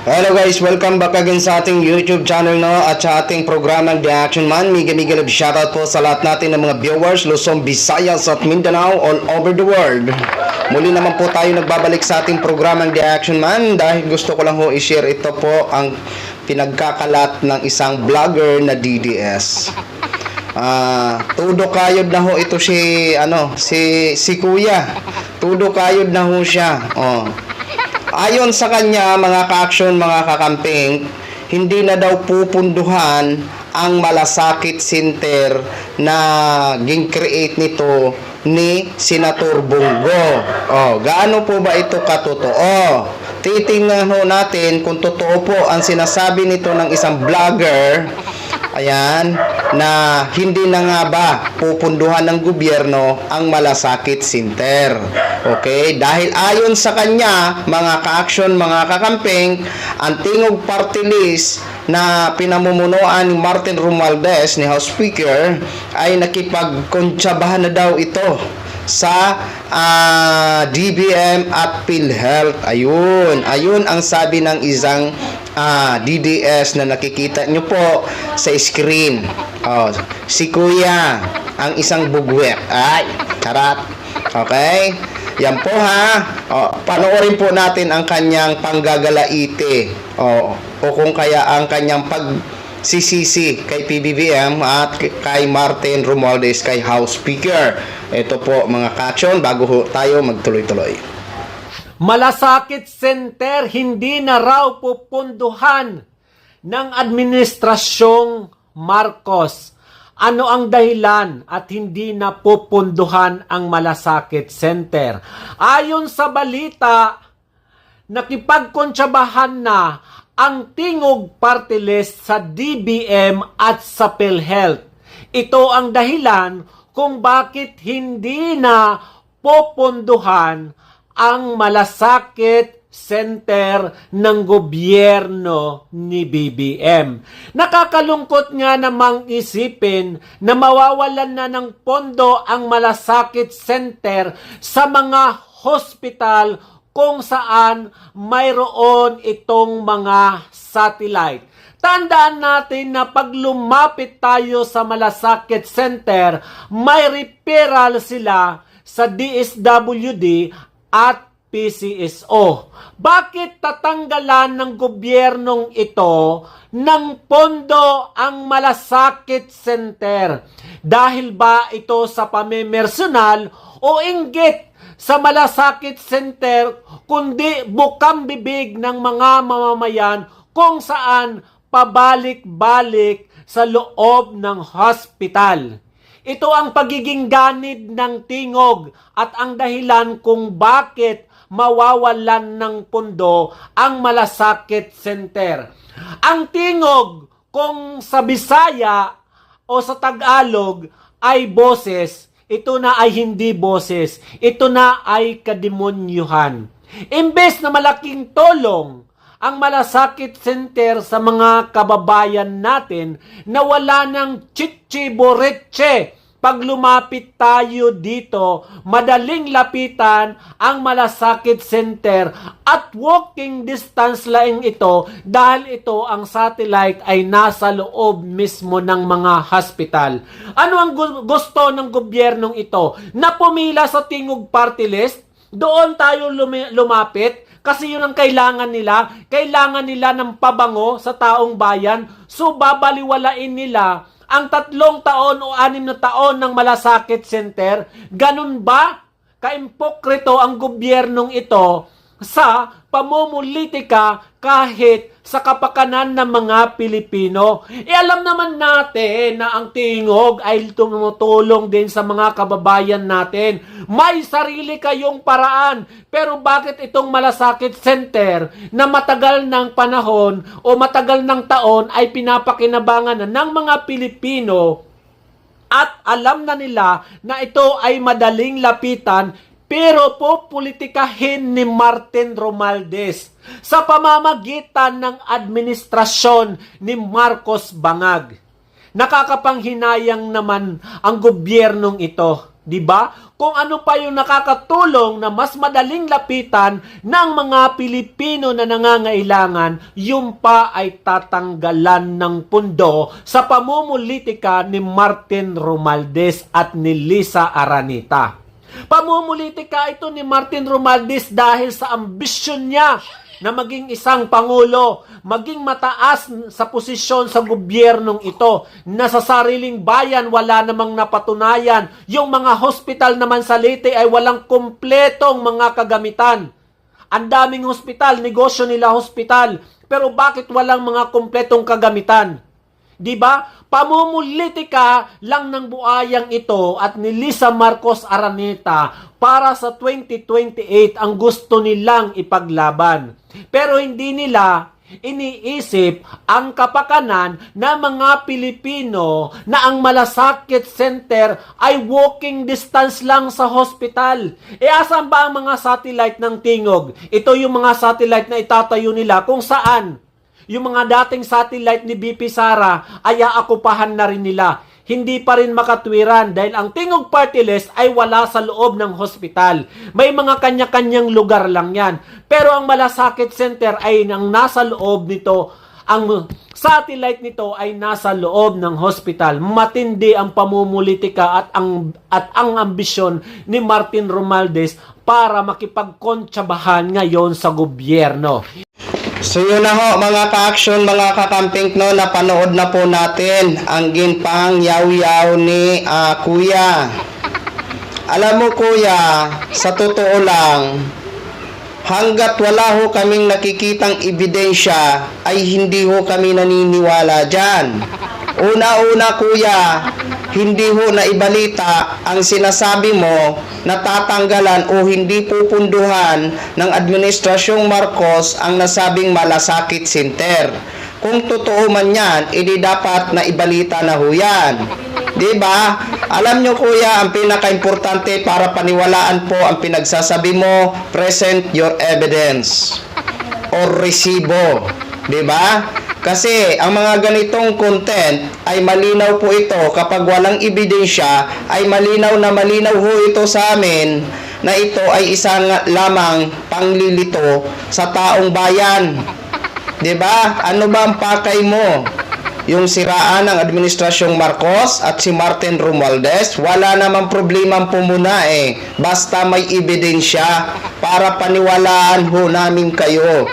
Hello guys, welcome back again sa ating YouTube channel at sa ating programang The Action Man. Mega love shoutout po sa lahat natin ng mga viewers Luzon, Visayas at Mindanao all over the world. Muli naman po tayo nagbabalik sa ating programang The Action Man dahil gusto ko lang ho i-share ito po ang pinagkakalat ng isang vlogger na DDS. Tudo kayod na ho ito si Kuya. Tudo kayod na ho siya. Ayon sa kanya, mga ka-action, mga kakamping, hindi na daw pupunduhan ang malasakit center na ging-create nito ni Senator Bongo. Gaano po ba ito katotoo? Titingnan ho natin kung totoo po ang sinasabi nito ng isang vlogger. Ayan, na hindi na nga ba pupunduhan ng gobyerno ang malasakit center. Okay? Dahil ayon sa kanya, mga ka-action, mga kakamping, ang tingog party list na pinamumunuan ni Martin Romualdez, ni House Speaker, ay nakipagkontsabahan na daw ito sa DBM at PhilHealth. Ayun ang sabi ng isang DDS na nakikita nyo po sa screen. Si Kuya, ang isang bugwet. Ay, karat. Okay? Yan po ha. Panoorin po natin ang kanyang panggagalaite. O kung kaya ang kanyang pagsisisi kay PBBM at kay Martin Romualdez, kay House Speaker. Ito po mga ka-action, bago tayo magtuloy-tuloy. Malasakit Center hindi na raw pupunduhan ng administrasyong Marcos. Ano ang dahilan at hindi na pupunduhan ang Malasakit Center? Ayon sa balita, nakipagkontsabahan na ang tingog party list sa DBM at sa PhilHealth. Ito ang dahilan kung bakit hindi na pupunduhan ang Malasakit Center ng gobyerno ni BBM. Nakakalungkot nga namang isipin na mawawalan na ng pondo ang Malasakit Center sa mga hospital kung saan mayroon itong mga satellite. Tandaan natin na pag lumapit tayo sa Malasakit Center, may referral sila sa DSWD at PCSO. Bakit tatanggalan ng gobyernong ito ng pondo ang Malasakit Center? Dahil ba ito sa pamimersonal o inggit sa Malasakit Center, kundi bukang bibig ng mga mamamayan kung saan pabalik-balik sa loob ng hospital? Ito ang pagiging ganid ng tingog at ang dahilan kung bakit mawawalan ng pundo ang Malasakit Center. Ang tingog kung sa Bisaya o sa Tagalog ay boses, ito na ay hindi boses, ito na ay kademonyuhan. Imbes na malaking tulong ang Malasakit Center sa mga kababayan natin na wala ng chichi-boreche. Pag lumapit tayo dito, madaling lapitan ang Malasakit Center at walking distance lang ito dahil ito ang satellite ay nasa loob mismo ng mga hospital. Ano ang gusto ng gobyernong ito? Na pumila sa tingog party list? Doon tayo lumapit? Kasi yun ang kailangan nila. Kailangan nila ng pabango sa taong bayan. So babaliwalain nila ang 3 taon o 6 na taon ng Malasakit Center. Ganun ba kaimpokrito ang gobyernong ito sa pamumulitika kahit sa kapakanan ng mga Pilipino? Alam naman natin na ang tingog ay tumutulong din sa mga kababayan natin. May sarili kayong paraan. Pero bakit itong Malasakit Center na matagal ng panahon o matagal ng taon ay pinapakinabangan na ng mga Pilipino at alam na nila na ito ay madaling lapitan, pero politikahin ni Martin Romualdez sa pamamagitan ng administrasyon ni Marcos Bangag? Nakakapanghinayang naman ang gobyernong ito, di ba? kung ano pa yung nakakatulong na mas madaling lapitan ng mga Pilipino na nangangailangan, yung pa ay tatanggalan ng pundo sa pamumulitika ni Martin Romualdez at ni Lisa Araneta. Pamumulitika ito ni Martin Romualdez dahil sa ambisyon niya na maging isang pangulo, maging mataas sa posisyon sa gobyernong ito, na sa sariling bayan wala namang napatunayan. Yung mga hospital naman sa Leyte ay walang kumpletong mga kagamitan. Ang daming hospital, negosyo nila hospital, pero bakit walang mga kumpletong kagamitan? Diba? Pamumulitika lang ng buayang ito at ni Lisa Marcos Araneta para sa 2028 ang gusto nilang ipaglaban. Pero hindi nila iniisip ang kapakanan ng mga Pilipino na ang Malasakit Center ay walking distance lang sa hospital. E asan ba ang mga satellite ng Tingog? Ito yung mga satellite na itatayo nila kung saan yung mga dating satellite ni BP Sara ay aakupahan na rin nila. Hindi pa rin makatwiran dahil ang Tingog Party List ay wala sa loob ng hospital. May mga kanya-kanyang lugar lang yan. Pero ang Malasakit Center ay nang nasa loob nito. Ang satellite nito ay nasa loob ng hospital. Matindi ang pamumulitika at ang ambisyon ni Martin Romualdez para makipagkontsabahan ngayon sa gobyerno. So yun na ho mga ka-action, mga kakamping no, napanood na po natin ang ginpang yaw-yaw ni Kuya. Alam mo Kuya, sa totoo lang, hanggat wala ho kaming nakikitang ebidensya, ay hindi ho kami naniniwala dyan. Una-una Kuya, hindi ho na ibalita ang sinasabi mo na tatanggalan o hindi pupunduhan ng Administrasyong Marcos ang nasabing Malasakit Center. Kung totoo man yan, edi dapat na ibalita na ho yan. Diba? Alam nyo Kuya, ang pinaka-importante para paniwalaan po ang pinagsasabi mo, present your evidence or resibo. Diba? Kasi ang mga ganitong content ay malinaw po ito kapag walang ebidensya, ay malinaw na malinaw ho ito sa amin na ito ay isang lamang panglilito sa taong bayan. 'Di ba? Ano ba ang pakay mo? Yung siraan ng Administrasyong Marcos at si Martin Romualdez, wala namang problema pumuna basta may ebidensya para paniwalaan ho namin kayo.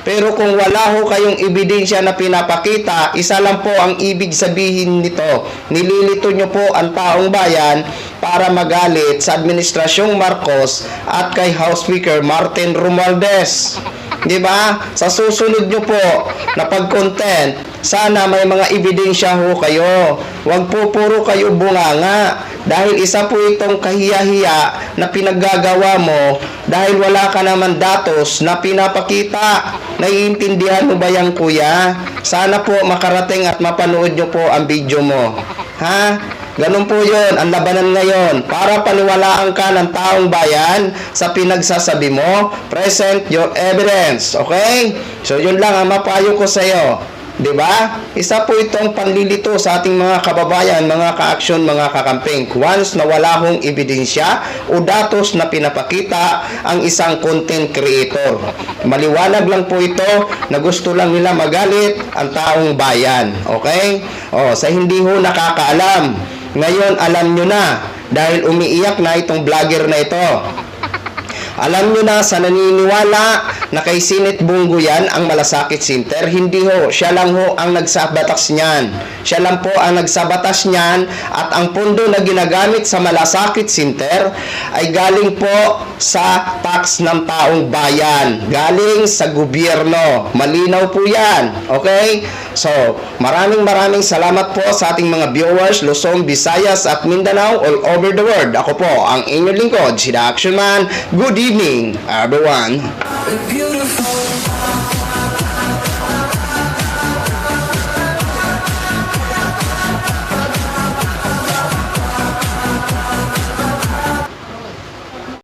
Pero kung wala ho kayong ebidensya na pinapakita, isa lang po ang ibig sabihin nito. Nililito nyo po ang taong bayan para magalit sa Administrasyong Marcos at kay House Speaker Martin Romualdez. Diba? Sa susunod nyo po na pag-content, sana may mga ebidensya ho kayo. Huwag po puro kayo bunganga. Dahil isa po itong kahiya-hiya na pinaggagawa mo dahil wala ka naman datos na pinapakita. Naiintindihan mo ba yan Kuya? Sana po makarating at mapanood nyo po ang video mo. Ha? Ganun po yun, ang labanan ngayon. Para paniwalaan ka ng taong bayan sa pinagsasabi mo, present your evidence. Okay? So yun lang ang mapayo ko sa iyo. 'Di ba? Isa po itong panlilito sa ating mga kababayan, mga ka-action, mga kakamping. Once na wala hong ebidensya o datos na pinapakita ang isang content creator. Maliwanag lang po ito na gusto lang nila magalit ang taong bayan. Okay? Sa hindi ho nakakaalam. Ngayon alam nyo na dahil umiiyak na itong vlogger na ito. Alam nyo na sa naniniwala na kay Sinit Bungo yan ang Malasakit Center, hindi ho. Siya lang ho ang nagsabatas niyan. Siya lang po ang nagsabatas niyan at ang pondo na ginagamit sa Malasakit Center ay galing po sa tax ng taong bayan. Galing sa gobyerno. Malinaw po yan. Okay? So, maraming salamat po sa ating mga viewers, Luzon, Visayas at Mindanao all over the world. Ako po ang inyong lingkod, si The Action Man. Good evening, everyone. Beautiful.